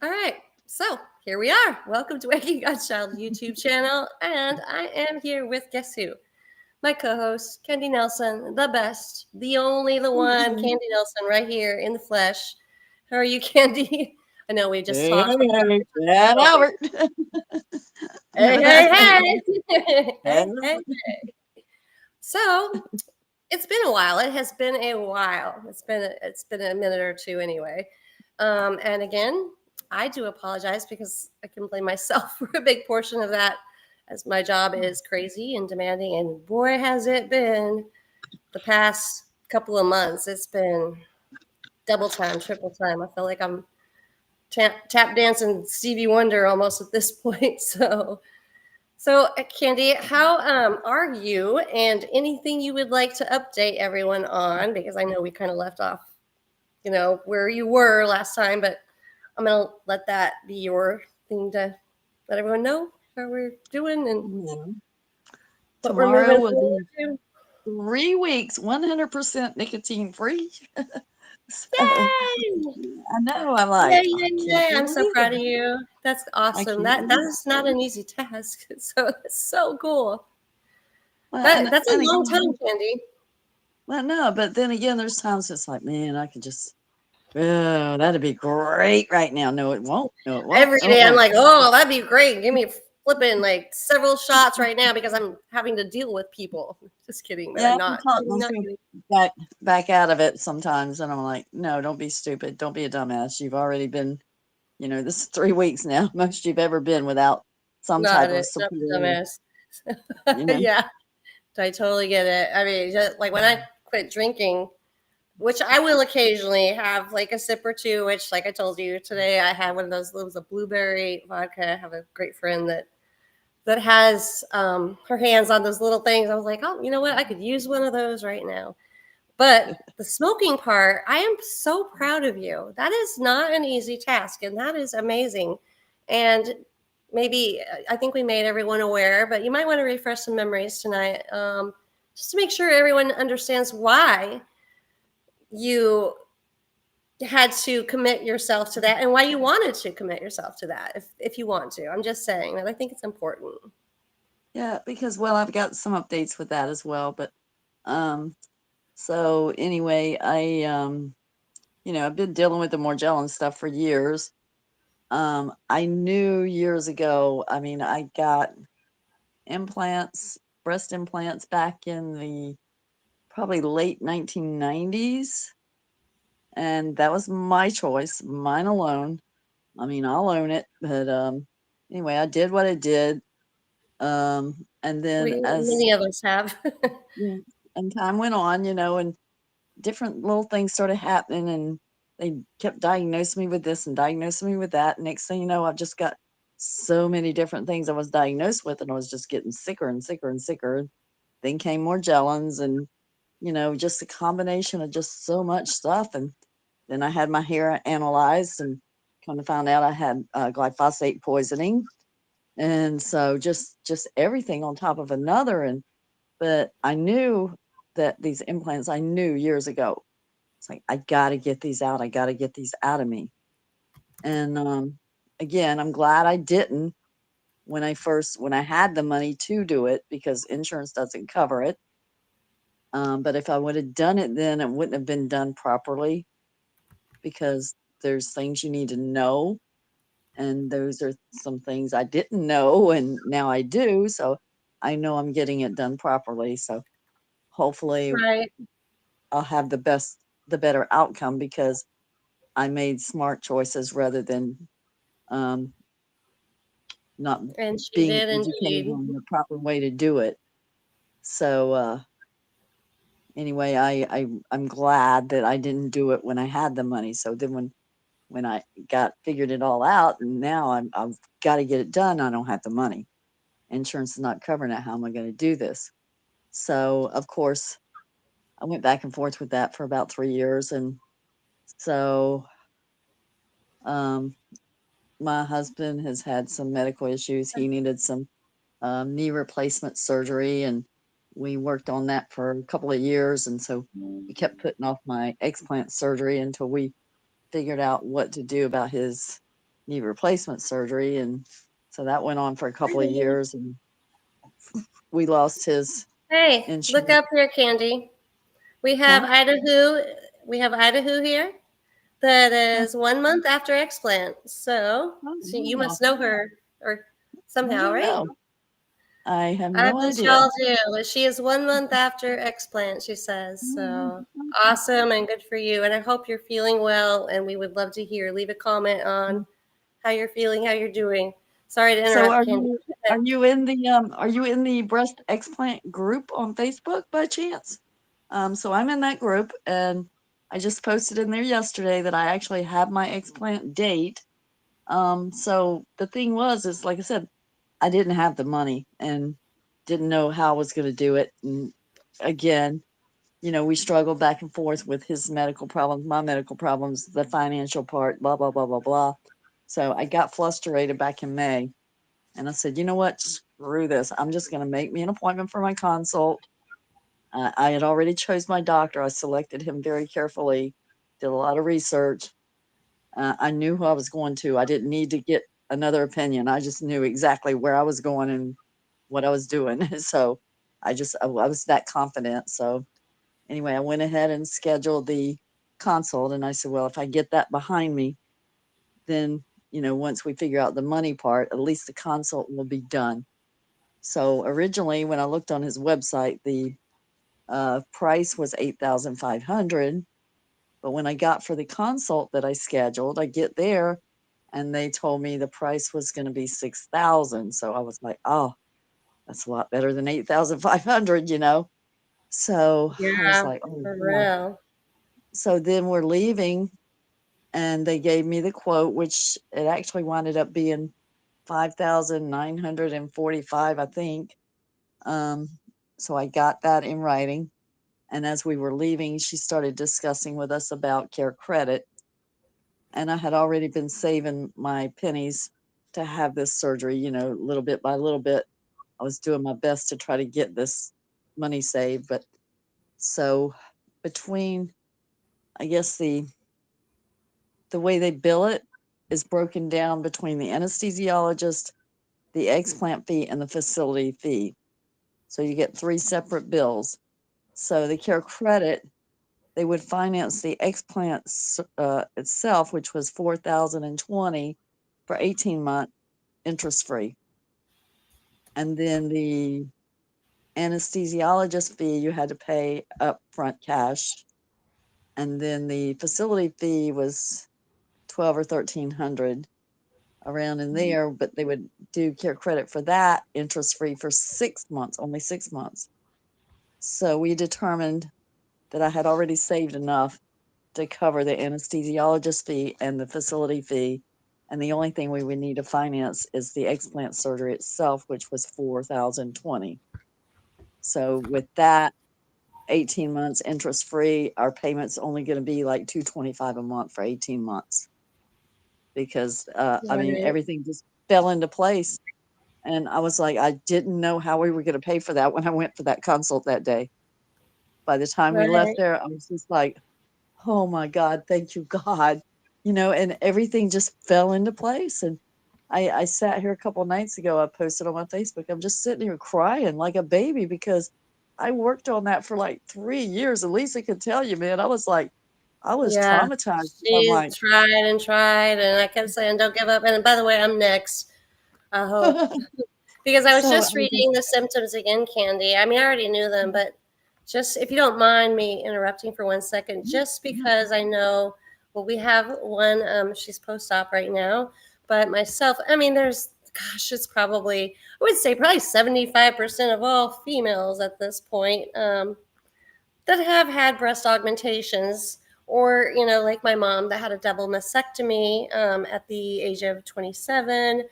All right, so here we are. Welcome to Waking Godchild YouTube channel, and I am here with guess who? My co-host, Candy Nelson, the best, the only, the one, Mhm. Candy Nelson, right here in the flesh. How are you, Candy? I know we just Hey, talked. hey, Dad Albert. Hey, hey, hey, Hey, hey, hey. So it's been a while. It has been a while. It's been a minute or two anyway. And again, I do apologize because I can blame myself for a big portion of that, as my job is crazy and demanding. And boy, has it been the past couple of months. It's been double time, triple time. I feel like I'm tap dancing Stevie Wonder almost at this point. So, Candy, how are you? And anything you would like to update everyone on? Because I know we kind of left off, where you were last time, but I'm gonna let that be your thing to let everyone know how we're doing and yeah. what we're Tomorrow moving will forward be to. 3 weeks, 100% nicotine free. So Yay! I know. I'm Yay! like, I Yay! can't Yay! I'm so believe proud it. of you. That's I awesome. can't That believe it. is not an easy task. So it's so cool. Well, That's a and long again, time, Candy. well, no, but then again, there's times it's like, man, I could just, oh, that'd be great right now. No, it won't. No, it won't. Every No, it day I'm won't. like, oh, that'd be great. Give me flipping like several shots right now because I'm having to deal with people. Just kidding, but Yeah, I'm I can not. talk Kidding, not myself kidding. back back out of it sometimes, and I'm like, no, don't be stupid, don't be a dumbass. You've already been, this is 3 weeks now, most you've ever been without some Not type of it. Not the support, dumbass. you know. Yeah, I totally get it. I mean, just like when I quit drinking, which I will occasionally have like a sip or two, which, like I told you today, I had one of those. It was a blueberry vodka. I have a great friend that has her hands on those little things. I was like, oh, you know what? I could use one of those right now. But the smoking part, I am so proud of you. That is not an easy task, and that is amazing. And maybe I think we made everyone aware, but you might want to refresh some memories tonight, just to make sure everyone understands why you had to commit yourself to that and why you wanted to commit yourself to that if you want to. I'm just saying that I think it's important. Yeah, because well, I've got some updates with that as well, but um, so anyway, I've been dealing with the Morgellon stuff for years. I knew years ago. I mean, I got implants, breast implants back in the probably late 1990s. And that was my choice, mine alone. I mean, I'll own it. But anyway, I did what I did. And then We as many of us have. yeah, and time went on, and different little things started happening, and they kept diagnosing me with this and diagnosing me with that. Next thing you know, I've just got so many different things I was diagnosed with, and I was just getting sicker and sicker and sicker. Then came Morgellons, and just a combination of just so much stuff. And then I had my hair analyzed and kind of found out I had glyphosate poisoning. And so just everything on top of another. And but I knew that these implants, I knew years ago. It's like I got to get these out. I got to get these out of me. And again, I'm glad I didn't when I had the money to do it because insurance doesn't cover it. But if I would have done it then, it wouldn't have been done properly because there's things you need to know. And those are some things I didn't know, and now I do. So I know I'm getting it done properly. So hopefully Right. I'll have the better outcome because I made smart choices rather than um, not And she being did educated indeed. on the proper way to do it. So anyway, I'm glad that I didn't do it when I had the money. So then when I got figured it all out, and now I've got to get it done. I don't have the money. Insurance is not covering it. How am I going to do this? So of course, I went back and forth with that for about 3 years, and so um, my husband has had some medical issues. He needed some knee replacement surgery, and we worked on that for a couple of years. And so we kept putting off my explant surgery until we figured out what to do about his knee replacement surgery. And so that went on for a couple of years, and we lost his Hey, look insurance. up here, Candy. We have Huh? Idaho. We have Idaho here. That is 1 month after explant. So, Oh, so you wow. must know her or I somehow, don't right? know. I have I no bet idea. y'all do. She is 1 month after explant, she says. So awesome and good for you. And I hope you're feeling well. And we would love to hear. Leave a comment on how you're feeling, how you're doing. Sorry to So interrupt, Candy. are you in the breast explant group on Facebook by chance? So I'm in that group, and I just posted in there yesterday that I actually have my explant date. So the thing is like I said, I didn't have the money and didn't know how I was going to do it. And again, we struggled back and forth with his medical problems, my medical problems, the financial part, blah, blah, blah, blah, blah. So I got frustrated back in May, and I said, you know what? Screw this. I'm just going to make me an appointment for my consult. I had already chose my doctor. I selected him very carefully, did a lot of research. I knew who I was going to. I didn't need to get another opinion. I just knew exactly where I was going and what I was doing. So I was that confident. So anyway, I went ahead and scheduled the consult, and I said, well, if I get that behind me, then, once we figure out the money part, at least the consult will be done. So originally, when I looked on his website, the price was 8,500. But when I got for the consult that I scheduled, I get there and they told me the price was going to be 6,000. So I was like, oh, that's a lot better than 8,500. So I was Yeah, like, oh, for yeah. real. So then we're leaving, and they gave me the quote, which it actually wound up being 5,945, I think. Um, so I got that in writing. And as we were leaving, she started discussing with us about Care Credit. And I had already been saving my pennies to have this surgery, little bit by little bit. I was doing my best to try to get this money saved. But so between, I guess the way they bill it is broken down between the anesthesiologist, the explant fee, and the facility fee. So you get three separate bills. So the Care Credit, they would finance the explant itself, which was 4,020 for 18 months, interest free. And then the anesthesiologist fee you had to pay upfront cash. And then the facility fee was 12 or 1,300 around in there, but they would do Care Credit for that interest free for 6 months, only 6 months. So we determined that I had already saved enough to cover the anesthesiologist fee and the facility fee. And the only thing we would need to finance is the explant surgery itself, which was 4,020. So with that, 18 months interest free, our payment's only going to be like 225 a month for 18 months. Because Right. everything just fell into place. And I was like, I didn't know how we were going to pay for that when I went for that consult that day. By the time we left Right. there, I was just like, oh my God, thank you, God. And everything just fell into place. And I sat here a couple nights ago, I posted on my Facebook, I'm just sitting here crying like a baby because I worked on that for like 3 years. And Lisa could tell you, man, I was Yeah. traumatized. I'm She like, tried, and I kept saying, "Don't give up." And by the way, I'm next. I hope because I was so just reading the symptoms again, Candy. I mean, I already knew them, but just if you don't mind me interrupting for 1 second, just because I know, well, we have one. She's post-op right now, but myself, I mean, there's, gosh, it's probably, I would say probably 75% of all females at this point. That have had breast augmentations, or like my mom that had a double mastectomy at the age of 27,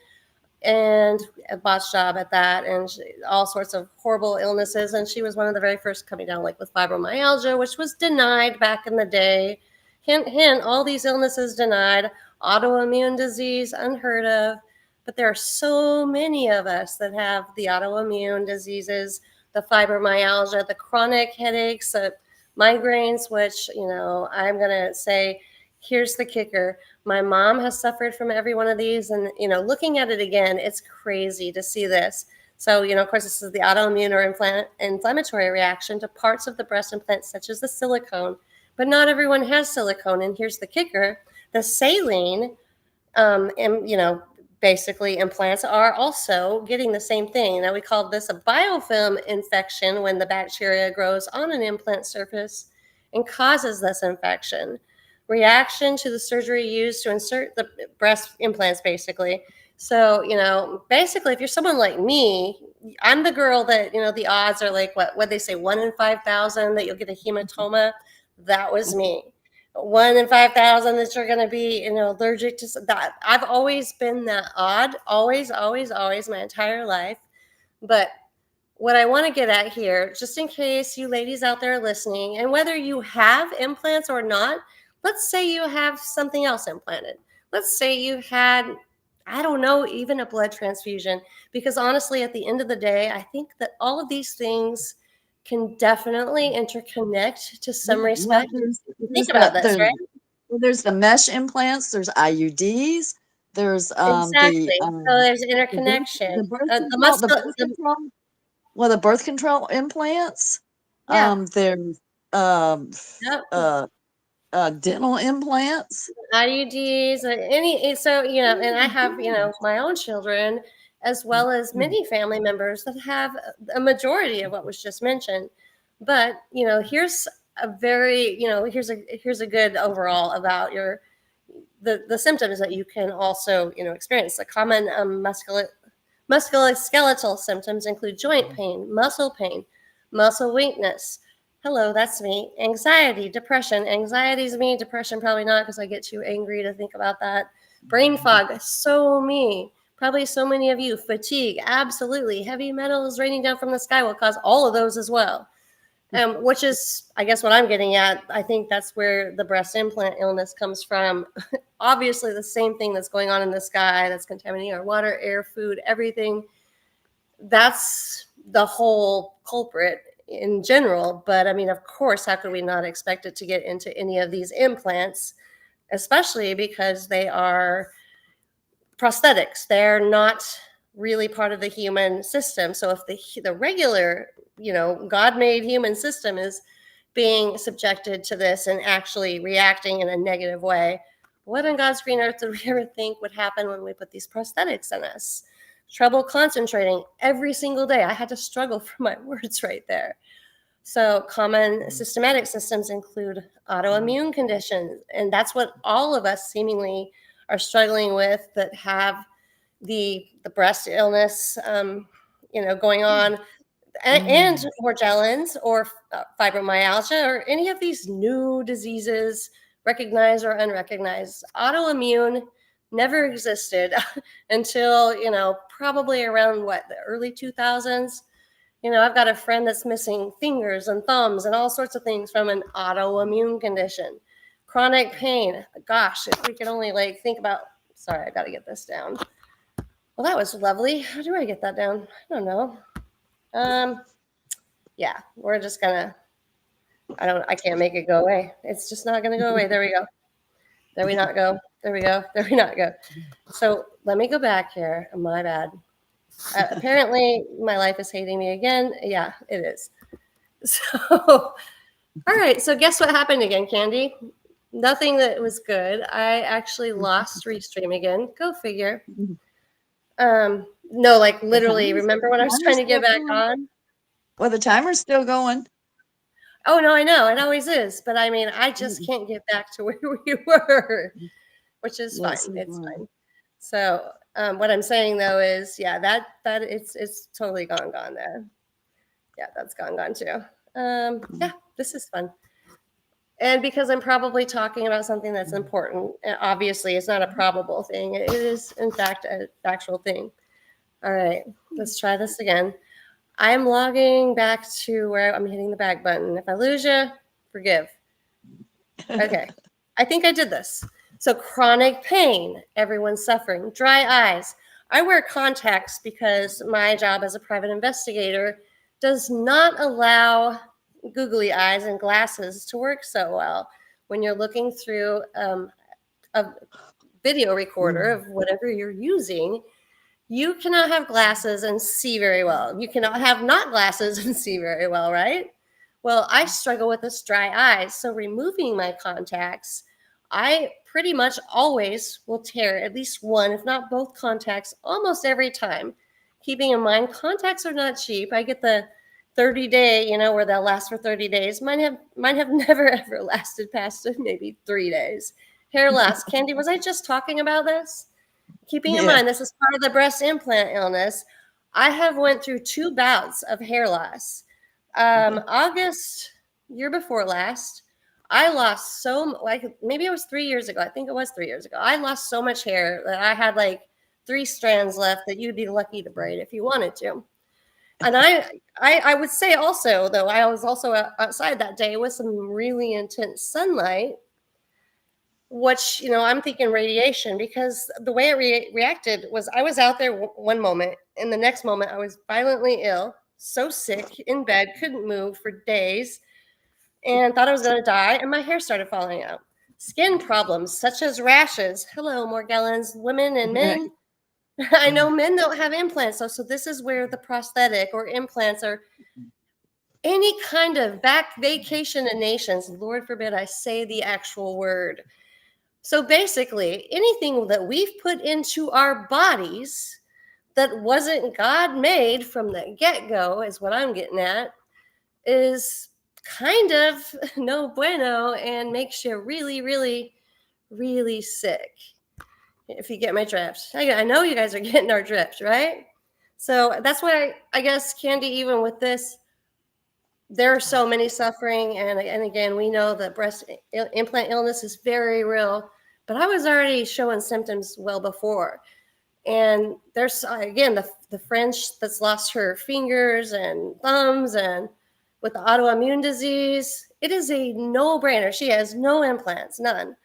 and a botched job at that, and all sorts of horrible illnesses. And she was one of the very first coming down, like with fibromyalgia, which was denied back in the day. Hint, hint, all these illnesses denied. Autoimmune disease unheard of. But there are so many of us that have the autoimmune diseases, the fibromyalgia, the chronic headaches, migraines, which, I'm going to say, here's the kicker. My mom has suffered from every one of these. And, looking at it again, it's crazy to see this. So, of course, this is the autoimmune or inflammatory reaction to parts of the breast implant, such as the silicone. But not everyone has silicone. And here's the kicker. The saline, basically implants are also getting the same thing. Now, we call this a biofilm infection when the bacteria grows on an implant surface and causes this infection. Reaction to the surgery used to insert the breast implants, basically. So, basically, if you're someone like me, I'm the girl that, the odds are like, what they say, 1 in 5,000 that you'll get a hematoma. That was me. 1 in 5,000 that you're going to be, allergic to that. I've always been that odd, always, always, always, my entire life. But what I want to get at here, just in case you ladies out there are listening, and whether you have implants or not, let's say you have something else implanted. Let's say you had, I don't know, even a blood transfusion. Because honestly, at the end of the day, I think that all of these things can definitely interconnect to some respect. Think about this, right? There's the mesh implants. There's IUDs. There's Exactly. So there's interconnection. the birth control implants. Yeah. There's Yep. dental implants. IUDs, and I have, my own children, as well as many family members that have a majority of what was just mentioned. But, here's a very, here's a good overall about the symptoms that you can also, experience. The common musculoskeletal symptoms include joint pain, muscle weakness. Hello, that's me. Anxiety, depression. Anxiety is me. Depression, probably not, because I get too angry to think about that. Brain fog, so me. Probably so many of you. Fatigue, absolutely. Heavy metals raining down from the sky will cause all of those as well. Which is, I guess, what I'm getting at. I think that's where the breast implant illness comes from. Obviously, the same thing that's going on in the sky that's contaminating our water, air, food, everything. That's the whole culprit in general. But I mean, of course, how could we not expect it to get into any of these implants, especially because they are prosthetics. They're not really part of the human system. So if the regular, God-made human system is being subjected to this and actually reacting in a negative way, what on God's green earth did we ever think would happen when we put these prosthetics in us? Trouble concentrating every single day. I had to struggle for my words right there. So common systematic systems include autoimmune conditions, and that's what all of us seemingly are struggling with that have the breast illness, going on, and Morgellons or fibromyalgia or any of these new diseases, recognized or unrecognized. Autoimmune never existed until, probably around the early 2000s. I've got a friend that's missing fingers and thumbs and all sorts of things from an autoimmune condition. Chronic pain. Gosh, if we could only think about, sorry, I got to get this down. Well, that was lovely. How do I get that down? I don't know. Yeah, we're just gonna, I can't make it go away. It's just not gonna go away. There we go. There we not go. There we go. There we not go. So let me go back here. My bad. Apparently my life is hating me again. Yeah, it is. So, all right. So guess what happened again, Candy? Nothing that was good. I actually lost Restream again. Go figure. No, literally, remember when I was trying to get back on? Well, the timer's still going. Oh, no, I know. It always is. But I mean, I just can't get back to where we were, which is fine. It's fine. So what I'm saying, though, is, yeah, that it's totally gone there. Yeah, that's gone too. Yeah, this is fun. And because I'm probably talking about something that's important, obviously it's not a probable thing. It is, in fact, a factual thing. All right, let's try this again. I'm logging back to where I'm hitting the back button. If I lose you, forgive. Okay, I think I did this. So chronic pain, everyone's suffering. Dry eyes. I wear contacts because my job as a private investigator does not allow googly eyes and glasses to work so well when you're looking through video recorder of whatever you're using, you cannot have glasses and see very well. You cannot have not glasses and see very well, right? Well, I struggle with this dry eye. So removing my contacts, I pretty much always will tear at least one, if not both contacts almost every time. Keeping in mind, contacts are not cheap. I get the 30-day, where they'll last for 30 days. Mine have never ever lasted past maybe 3 days. Hair loss. Candy, was I just talking about this? Keeping in mind, this is part of the breast implant illness. I have went through 2 bouts of hair loss. August, year before last, I lost maybe it was 3 years ago. I think it was 3 years ago. I lost so much hair that I had like 3 strands left that you'd be lucky to braid if you wanted to. And I would say also, though, I was also outside that day with some really intense sunlight, which, I'm thinking radiation, because the way it reacted was I was out there one moment, and the next moment I was violently ill, so sick, in bed, couldn't move for days, and thought I was going to die, and my hair started falling out. Skin problems such as rashes. Hello, Morgellons, women and men. I know men don't have implants, so this is where the prosthetic or implants or any kind of vacationations, Lord forbid I say the actual word. So basically, anything that we've put into our bodies that wasn't God made from the get-go is what I'm getting at, is kind of no bueno and makes you really, really, really sick. If you get my drift. I know you guys are getting our drift, right? So that's why I guess, Candy, even with this, there are so many suffering. And again, we know that breast implant illness is very real, but I was already showing symptoms well before. And there's, again, the French that's lost her fingers and thumbs, and with the autoimmune disease, it is a no-brainer. She has no implants, none.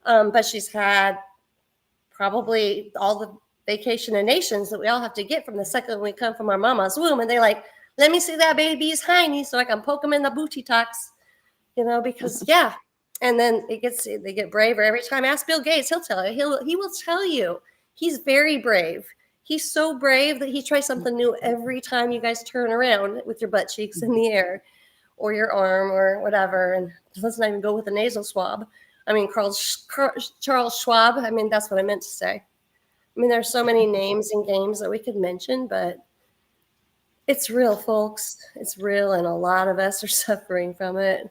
But she's had probably all the vacationations that we all have to get from the second we come from our mama's womb. And they're like, let me see that baby's hiney so I can poke them in the booty talks, because yeah. And then they get braver every time. Ask Bill Gates, he'll tell you. He will tell you. He's very brave. He's so brave that he tries something new every time you guys turn around with your butt cheeks in the air or your arm or whatever. And let's not even go with a nasal swab. I mean, Charles Schwab. I mean, that's what I meant to say. I mean, there's so many names and games that we could mention, but it's real, folks. It's real, and a lot of us are suffering from it.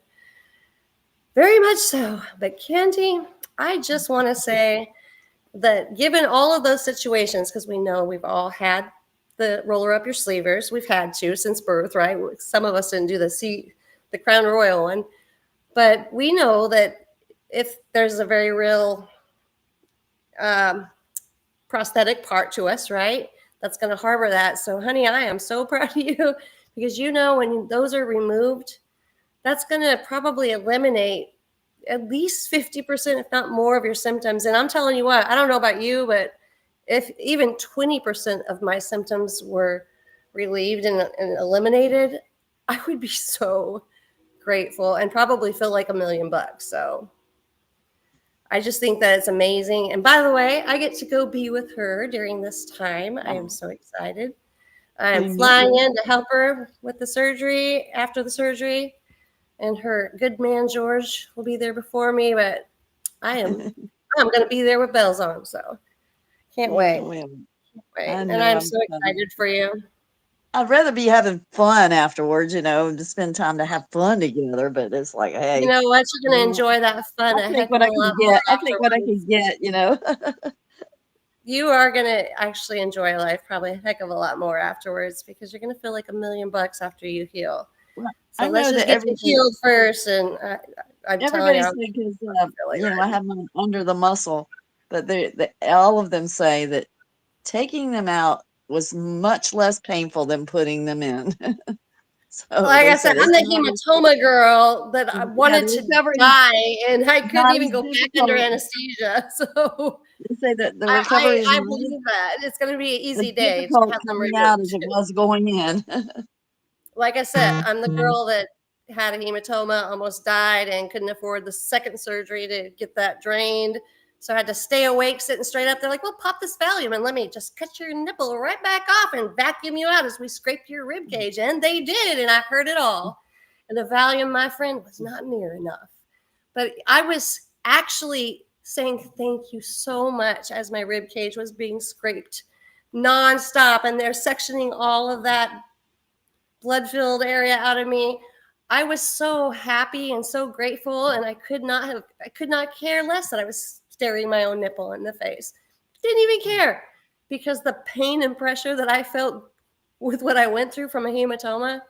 Very much so. But Candy, I just want to say that given all of those situations, because we know we've all had the roller up your sleevers. We've had to since birth, right? Some of us didn't do the Crown Royal one. But we know that if there's a very real prosthetic part to us, right, that's going to harbor that. So, honey, I am so proud of you, because when those are removed, that's going to probably eliminate at least 50%, if not more, of your symptoms. And I'm telling you what, I don't know about you, but if even 20% of my symptoms were relieved and eliminated, I would be so grateful and probably feel like $1 million. So I just think that it's amazing. And by the way, I get to go be with her during this time. I am so excited. I'm flying in to help her with the surgery, after the surgery. And her good man, George, will be there before me. But I'm going to be there with bells on. So can't wait. And I'm so excited for you. I'd rather be having fun afterwards, to spend time to have fun together. But it's like, hey, you know what? You're going to enjoy that fun. I think what I can get, You are going to actually enjoy life probably a heck of a lot more afterwards, because you're going to feel like $1 million after you heal. So let's just get you healed first. And I'm telling you, because I have them under the muscle, but all of them say that taking them out was much less painful than putting them in. So like I said, I'm the hematoma girl that I wanted to die, and I couldn't even go back under anesthesia. So they say that the recovery I believe that it's going to be an easy day to have them out as it was going in. Like I said, I'm the girl that had a hematoma, almost died, and couldn't afford the second surgery to get that drained. So I had to stay awake, sitting straight up. They're like, well, pop this Valium and let me just cut your nipple right back off and vacuum you out as we scrape your rib cage. And they did, and I heard it all. And the Valium, my friend, was not near enough. But I was actually saying thank you so much as my rib cage was being scraped nonstop. And they're sectioning all of that blood-filled area out of me. I was so happy and so grateful, and I could not care less that I was staring my own nipple in the face. Didn't even care, because the pain and pressure that I felt with what I went through from a hematoma,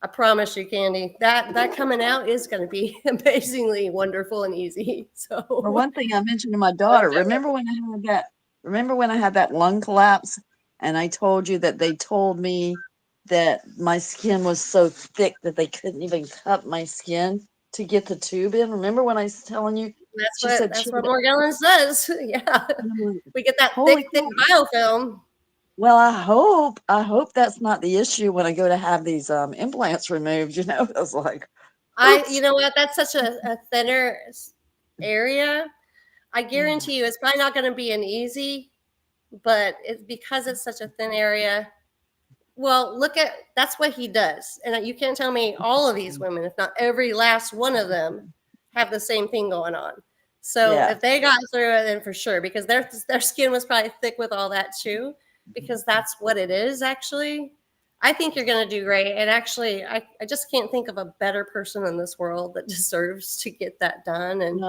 I promise you, Candy, that coming out is going to be amazingly wonderful and easy. So, Well, one thing I mentioned to my daughter, remember when I had that lung collapse, and I told you that they told me that my skin was so thick that they couldn't even cut my skin to get the tube in? Remember when I was telling you? That's what Morgellons says. Yeah, we get that thick biofilm. Well, I hope that's not the issue when I go to have these implants removed. You know, I was like, you know what? That's such a thinner area. I guarantee you, it's probably not going to be an easy, but it's because it's such a thin area. Well, that's what he does. And you can't tell me all of these women, if not every last one of them, have the same thing going on. So if they got through it, then for sure, because their skin was probably thick with all that too, because that's what it is actually. I think you're going to do great. And actually, I just can't think of a better person in this world that deserves to get that done and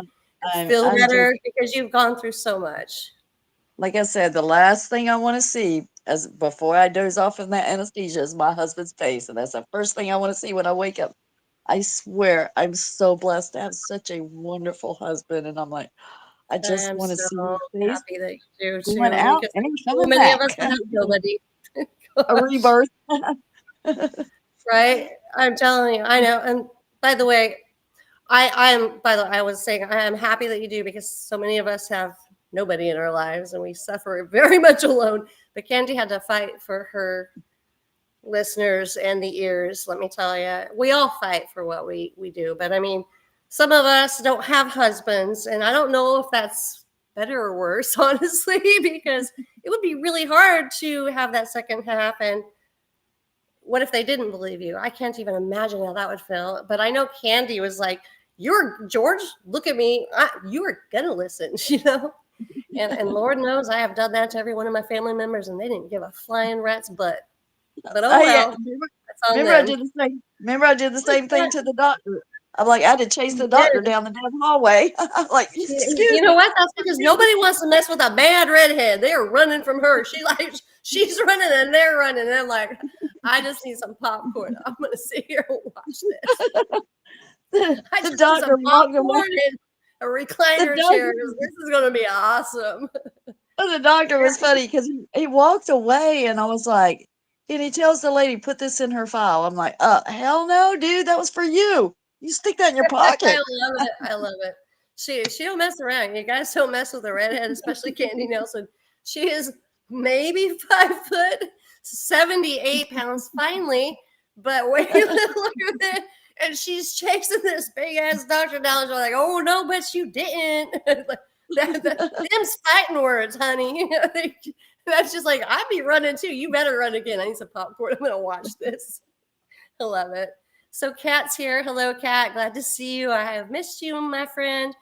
feel better, because you've gone through so much. Like I said, the last thing I want to see before I doze off in that anesthesia is my husband's face. And that's the first thing I want to see when I wake up. I swear, I'm so blessed to have such a wonderful husband. And I'm like, I just want to see his face. Happy that you do too. He went out and he's coming many back. of us have nobody. A rebirth. Right? I'm telling you, I know. And by the way, I was saying I am happy that you do, because so many of us have nobody in our lives and we suffer very much alone. But Candy had to fight for her listeners and the ears. Let me tell you, we all fight for what we do. But I mean, some of us don't have husbands, and I don't know if that's better or worse, honestly, because it would be really hard to have that second half. And what if they didn't believe you? I can't even imagine how that would feel. But I know Candy was like, "You're George, look at me. You are gonna listen," you know. And Lord knows I have done that to every one of my family members, and they didn't give a flying rat's butt. But oh well. Remember I did the same thing to the doctor. I'm like, I had to chase the doctor down the damn hallway. I'm like, you know what? That's because nobody wants to mess with a bad redhead. They are running from her. She's running and they're running. And I'm like, I just need some popcorn. I'm gonna sit here and watch this. I just need some popcorn and a recliner chair. This is gonna be awesome. The doctor was funny because he walked away, and I was like, and he tells the lady, put this in her file. I'm like, hell no, dude, that was for you. You stick that in your pocket. I love it. I love it. She don't mess around. You guys don't mess with a redhead, especially Candy Nelson. She is maybe 5 foot, 78 pounds finally, but wait a look at it. And she's chasing this big ass doctor down. She's like, oh no, but you didn't. Them's fighting words, honey. That's just like, I'd be running too. You better run again. I need some popcorn. I'm gonna watch this. I love it. So Kat's here. Hello, Kat. Glad to see you. I have missed you, my friend.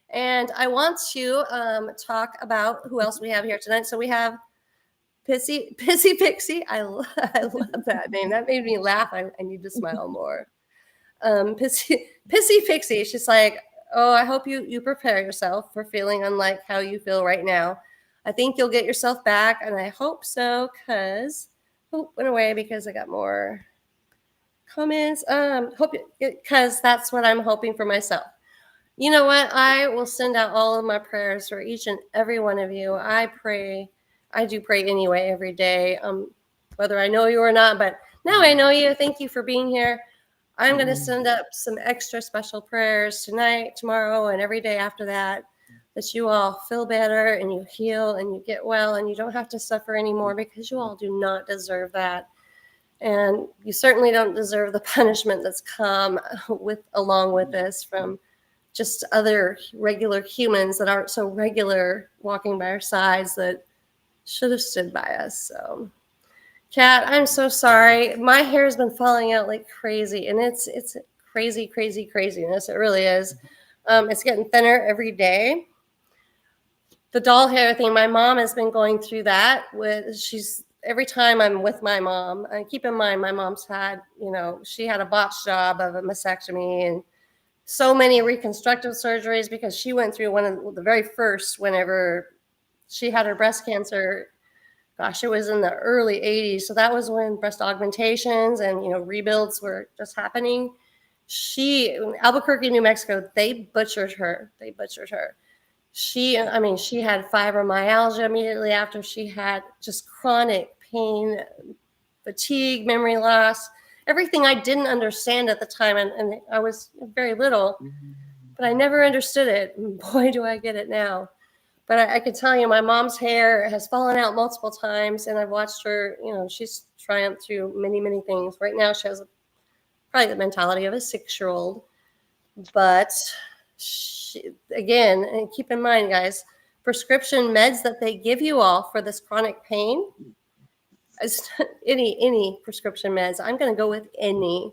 And I want to talk about who else we have here tonight. So we have Pissy Pixie. I love that name. That made me laugh. I need to smile more. Pissy Pixie. She's like, oh, I hope you prepare yourself for feeling unlike how you feel right now. I think you'll get yourself back, and I hope so, because went away because I got more comments. Because that's what I'm hoping for myself. You know what? I will send out all of my prayers for each and every one of you. I do pray anyway every day, whether I know you or not. But now I know you. Thank you for being here. I'm going to send up some extra special prayers tonight, tomorrow, and every day after that you all feel better and you heal and you get well and you don't have to suffer anymore, because you all do not deserve that. And you certainly don't deserve the punishment that's come along with this from just other regular humans that aren't so regular walking by our sides that should have stood by us. So, Kat, I'm so sorry. My hair has been falling out like crazy, and it's crazy, crazy, craziness. It really is. It's getting thinner every day. The doll hair thing, my mom has been going through that. She's every time I'm with my mom. And keep in mind, my mom's had, she had a botched job of a mastectomy and so many reconstructive surgeries because she went through one of the very first whenever she had her breast cancer. Gosh, it was in the early 80s. So that was when breast augmentations and, rebuilds were just happening. Albuquerque, New Mexico, they butchered her. She had fibromyalgia immediately after. She had just chronic pain, fatigue, memory loss, everything I didn't understand at the time. And I was very little, but I never understood it. And boy, do I get it now. But I can tell you, my mom's hair has fallen out multiple times, and I've watched her, she's triumphed through many, many things. Right now, she has probably the mentality of a 6-year-old. But again, and keep in mind, guys, prescription meds that they give you all for this chronic pain, any prescription meds, I'm going to go with any.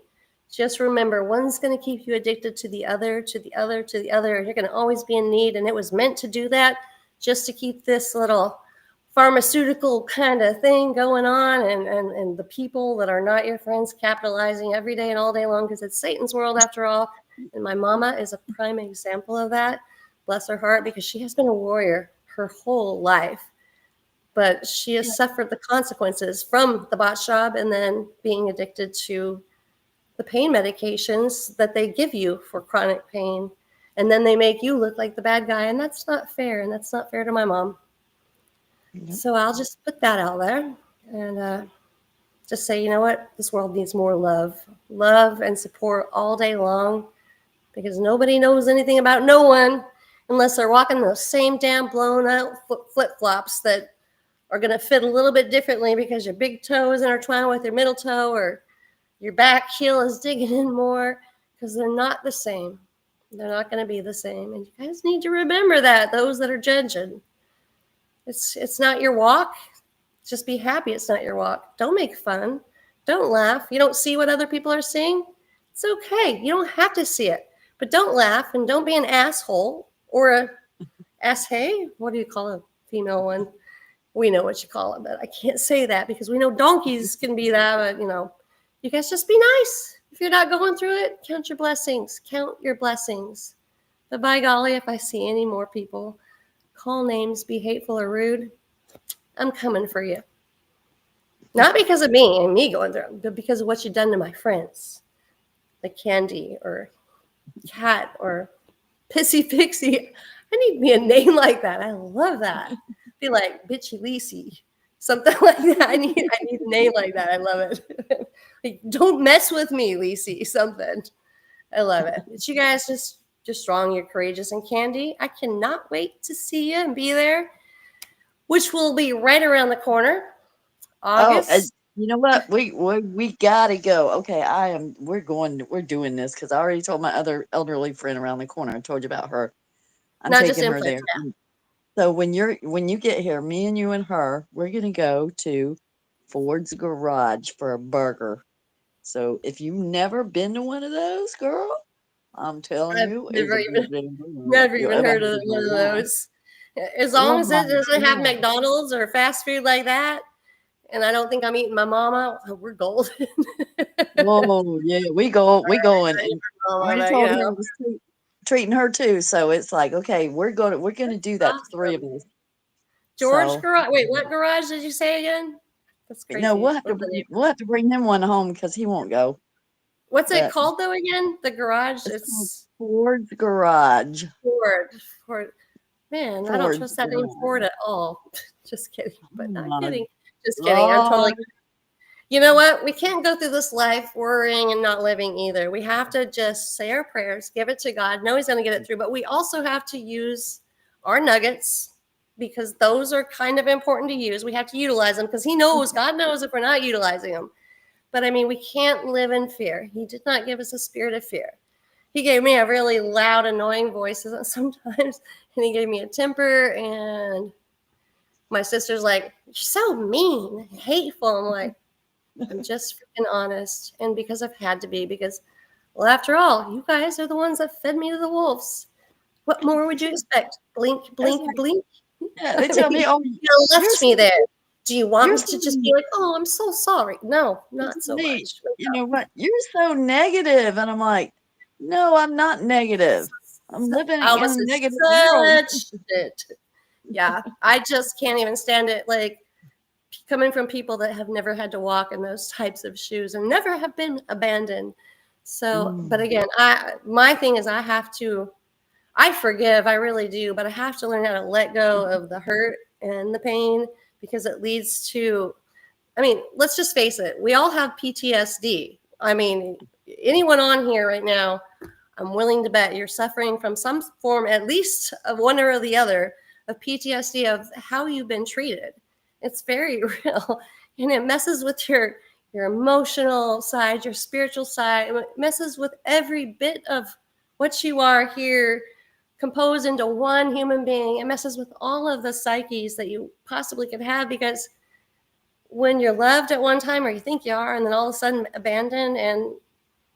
Just remember, one's going to keep you addicted to the other, to the other, to the other. You're going to always be in need, and it was meant to do that, just to keep this little pharmaceutical kind of thing going on, and the people that are not your friends capitalizing every day and all day long, because it's Satan's world after all. And my mama is a prime example of that. Bless her heart, because she has been a warrior her whole life. But she has suffered the consequences from the botch job and then being addicted to the pain medications that they give you for chronic pain. And then they make you look like the bad guy. And that's not fair. And that's not fair to my mom. Mm-hmm. So I'll just put that out there and just say, you know what? This world needs more love and support all day long, because nobody knows anything about no one unless they're walking those same damn blown out flip-flops that are going to fit a little bit differently because your big toe is intertwined with your middle toe, or your back heel is digging in more, because they're not the same. They're not going to be the same. And you guys need to remember that, those that are judging. It's not your walk. Just be happy it's not your walk. Don't make fun. Don't laugh. You don't see what other people are seeing? It's okay. You don't have to see it. But don't laugh, and don't be an asshole or a hey. What do you call a female one? We know what you call it, but I can't say that because we know donkeys can be that, but you guys just be nice. If you're not going through it, count your blessings. Count your blessings. But by golly, if I see any more people call names, be hateful or rude, I'm coming for you. Not because of me and me going through it, but because of what you've done to my friends. Like Candy or Cat or Pissy Pixie. I need me a name like that. I love that. Be like Bitchy Lacey. Something like that. I need a name like that. I love it. Like, don't mess with me, Lacey. Something. I love it. But you guys just strong, you're courageous, and Candy, I cannot wait to see you and be there, which will be right around the corner. August. Oh, you know what? We gotta go. Okay, we're doing this because I already told my other elderly friend around the corner. I told you about her. I'm taking her there. Yeah. So when you get here, me and you and her, we're gonna go to Ford's Garage for a burger. So if you've never been to one of those, girl, I'm telling you, never even heard of one of those. As long as it doesn't have McDonald's or fast food like that, and I don't think I'm eating my mama, we're golden. Oh yeah, we going. And I told her I was treating her too, so it's like, okay, we're gonna do that. Awesome. The 3 of us. George Garage. Wait, what garage did you say again? That's crazy. No, we'll have to bring him one home because he won't go. What's it called though again? The garage. It's Ford's Garage. Ford. Man, Ford. I don't trust that name Ford at all. Just kidding. But not kidding. Just kidding. I'm totally. You know what? We can't go through this life worrying and not living either. We have to just say our prayers, give it to God, know He's going to get it through. But we also have to use our nuggets, because those are kind of important to use. We have to utilize them because God knows if we're not utilizing them. But I mean, we can't live in fear. He did not give us a spirit of fear. he gave me a really loud, annoying voice sometimes, and he gave me a temper. And my sister's like, "You're so mean, and hateful." I'm like, "I'm just freaking honest," and because I've had to be, because, well, after all, you guys are the ones that fed me to the wolves. What more would you expect? Blink, It's blink, like, blink. yeah, I they tell mean, me, "Oh, you you're left me so there. Do you want you're me so to just be like, oh, I'm so sorry? No, they not tell so me, much. you know what? You're so negative." And I'm like, "No, I'm not negative. I'm living in Alma a says negative world." such shit. Yeah, I just can't even stand it. Like, coming from people that have never had to walk in those types of shoes and never have been abandoned. So, but Mm. again, my thing is I forgive, I really do, but I have to learn how to let go of the hurt and the pain, because it leads to, I mean, let's just face it, we all have PTSD. I mean, anyone on here right now, I'm willing to bet you're suffering from some form, at least of one or the other, of PTSD of how you've been treated. It's very real, and it messes with your emotional side, your spiritual side. It messes with every bit of what you are here, composed into one human being. It messes with all of the psyches that you possibly could have, because when you're loved at one time, or you think you are, and then all of a sudden abandoned and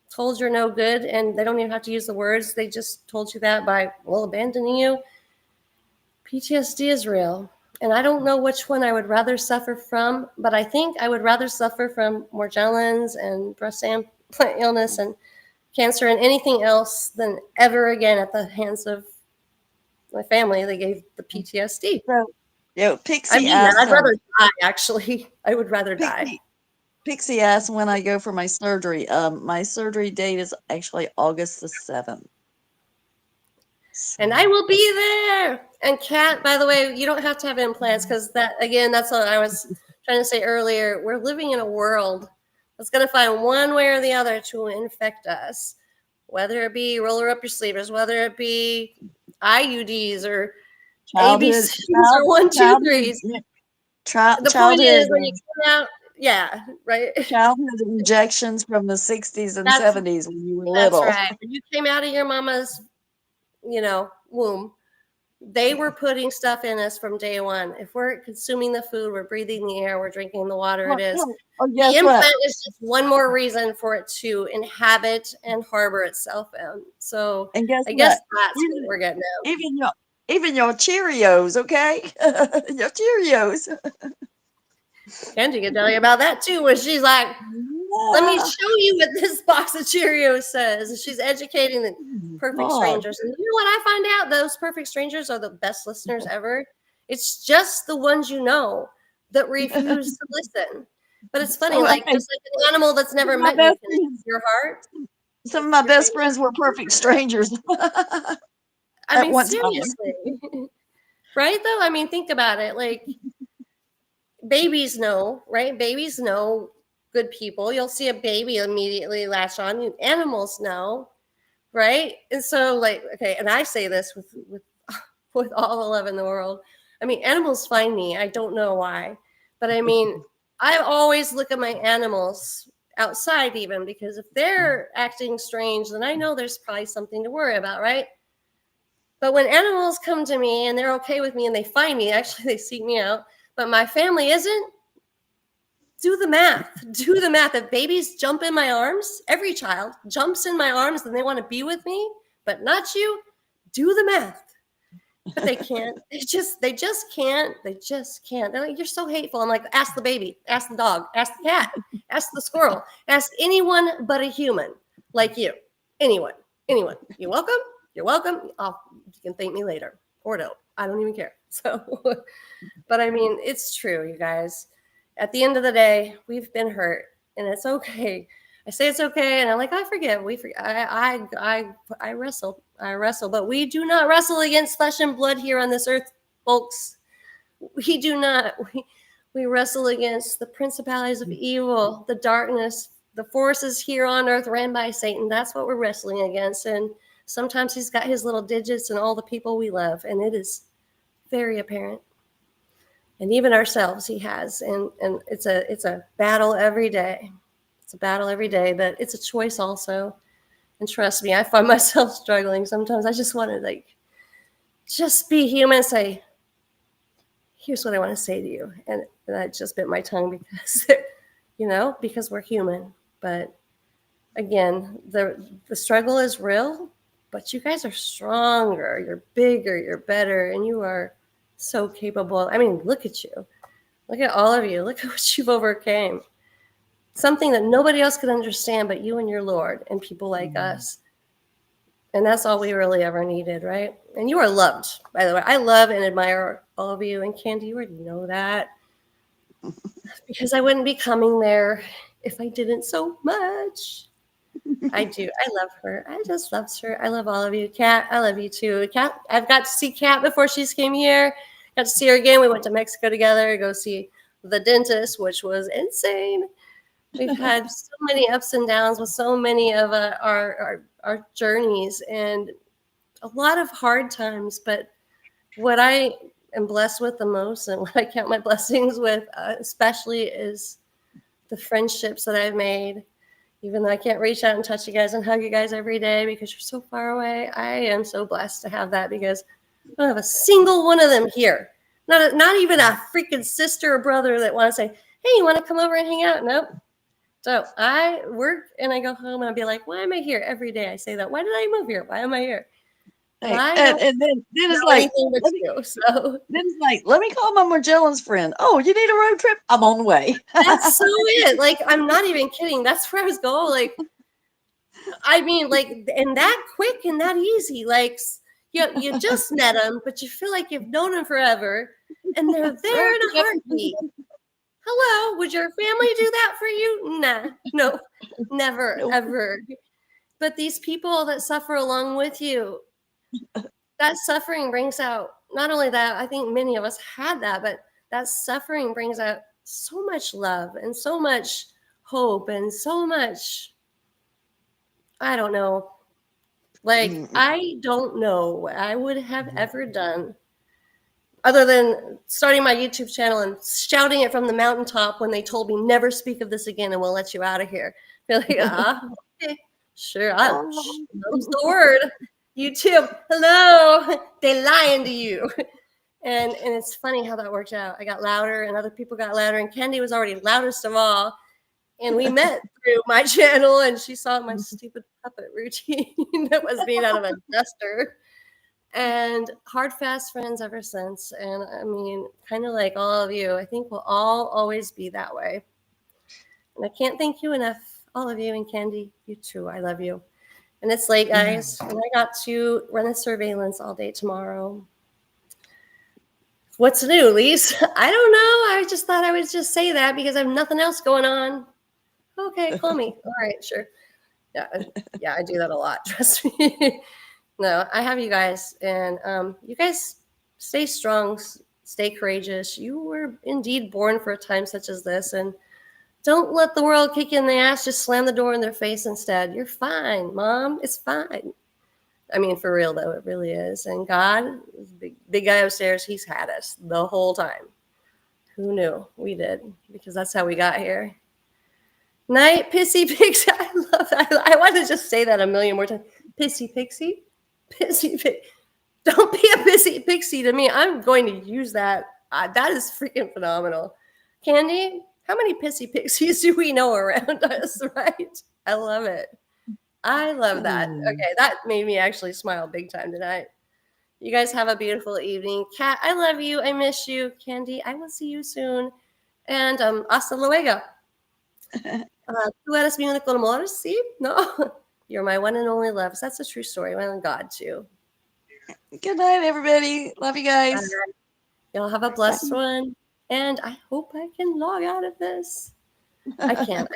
told you're no good, and they don't even have to use the words, they just told you that by, well, abandoning you. PTSD is real, and I don't know which one I would rather suffer from, but I think I would rather suffer from Morgellons and breast illness and cancer and anything else than ever again at the hands of my family. They gave the PTSD. So, I Pixie mean that. asked, I'd rather die, actually. I would rather die. Pixie, Pixie asked when I go for my surgery. My surgery date is actually August the 7th. And So, I will be there. And Kat, by the way, you don't have to have implants, because that, again, that's what I was trying to say earlier. We're living in a world that's going to find one way or the other to infect us, whether it be roller up your sleeves, whether it be IUDs or childhood, ABCs or one, two, childhood, threes. yeah, The point childhood, is, when you come out, yeah, right. childhood injections from the 60s and That's 70s when you were that's little. right. When you came out of your mama's, womb, they were putting stuff in us from day one. If we're consuming the food, we're breathing the air, we're drinking the water, it Well, is. oh, The guess what? implant is just one more reason for it to inhabit and harbor itself in. So And guess I guess what? that's what Even we're getting at. even your even your Cheerios, okay? Your Cheerios. Kenji can tell you about that too, where she's like, let me Yeah. show you what this box of Cheerios says. She's educating the perfect God. strangers. And you know what I find out? Those perfect strangers are the best listeners ever. It's just the ones you know that refuse to listen. But it's funny, So like, hey, just like an animal that's never my met you best can friends, your heart. some of It's my your best favorite. friends were perfect strangers I at mean, one time. seriously. Right though? I mean, think about it. Like, babies know, right? Babies know good people. You'll see a baby immediately latch on. Animals know, right? And so, like, okay, and I say this with with all the love in the world. I mean, animals find me. I don't know why, but I mean, I always look at my animals outside, even, because if they're acting strange, then I know there's probably something to worry about, right? But when animals come to me and they're okay with me and they find me, actually they seek me out, but my family isn't, do the math. Do the math. If babies jump in my arms, every child jumps in my arms and they want to be with me, but not you, do the math. But they can't. They just can't. They just can't. They're like, you're so hateful. I'm like, ask the baby, ask the dog, ask the cat, ask the squirrel, ask anyone but a human like you. Anyone. Anyone. You're welcome. You're welcome. You can thank me later. Or no. I don't even care. So, but I mean, it's true, you guys. At the end of the day, we've been hurt, and it's okay. I say it's okay, and I'm like, I forgive. We forget. I wrestle. I wrestle, but we do not wrestle against flesh and blood here on this earth, folks. We do not. We wrestle against the principalities of evil, the darkness, the forces here on earth ran by Satan. That's what we're wrestling against. And sometimes he's got his little digits and all the people we love, and it is very apparent. And even ourselves, he has. And it's a battle every day. It's a battle every day, but it's a choice also. And trust me, I find myself struggling sometimes. I just want to like just be human and say, here's what I want to say to you. And I just bit my tongue because, because we're human. But again, the struggle is real, but you guys are stronger, you're bigger, you're better, and you are so capable. I mean, look at you. Look at all of you. Look at what you've overcame. Something that nobody else could understand but you and your Lord and people like us. And that's all we really ever needed, right? And you are loved, by the way. I love and admire all of you. And Candy, you already know that. Because I wouldn't be coming there if I didn't so much. I do. I love her. I just love her. I love all of you. Kat, I love you too. Kat, I've got to see Kat before she's came here. Got to see her again. We went to Mexico together to go see the dentist, which was insane. We've had so many ups and downs with so many of our journeys and a lot of hard times. But what I am blessed with the most and what I count my blessings with, especially, is the friendships that I've made. Even though I can't reach out and touch you guys and hug you guys every day because you're so far away, I am so blessed to have that because I don't have a single one of them here. Not even a freaking sister or brother that want to say, hey, you want to come over and hang out? Nope. So I work and I go home and I'll be like, why am I here every day? I say that. Why did I move here? Why am I here? Hey, and then it's like, let me call my Magellan's friend. Oh, you need a road trip? I'm on the way. That's so it. Like, I'm not even kidding. That's where I was going. Like, I mean, like, and that quick and that easy. Like, you just met them, but you feel like you've known them forever, and they're there in a heartbeat. Hello, would your family do that for you? Nah, no, never, ever. But these people that suffer along with you, that suffering brings out, not only that, I think many of us had that, but that suffering brings out so much love and so much hope and so much, I don't know. Like, I don't know what I would have ever done other than starting my YouTube channel and shouting it from the mountaintop when they told me never speak of this again and we'll let you out of here. Be like, okay, sure, knows the word. YouTube, hello, they lying to you. And it's funny how that worked out. I got louder and other people got louder, and Candy was already loudest of all. And we met through my channel, and she saw my stupid puppet routine that was made out of a duster. And hard, fast friends ever since. And I mean, kind of like all of you, I think we'll all always be that way. And I can't thank you enough, all of you, and Candy, you too. I love you. And it's late, guys, and I got to run a surveillance all day tomorrow. What's new, Lise? I don't know. I just thought I would just say that because I have nothing else going on. Okay, call me. All right, sure. Yeah, I do that a lot. Trust me. No, I have you guys, and you guys stay strong, stay courageous. You were indeed born for a time such as this, and don't let the world kick you in the ass. Just slam the door in their face instead. You're fine, Mom. It's fine. I mean, for real, though, it really is. And God, big guy upstairs, he's had us the whole time. Who knew? We did, because that's how we got here. Night, Pissy Pixie. I love that. I want to just say that a million more times. Pissy Pixie? Pissy Pixie. Don't be a pissy pixie to me. I'm going to use that. That is freaking phenomenal. Candy, how many pissy pixies do we know around us, right? I love it. I love that. Okay, that made me actually smile big time tonight. You guys have a beautiful evening. Kat, I love you. I miss you. Candy, I will see you soon. And hasta luego. Tú eres mi único amor, ¿sí? No, you're my one and only love. That's a true story. My own God, too. Good night, everybody. Love you guys. Y'all have a blessed one. And I hope I can log out of this. I can't.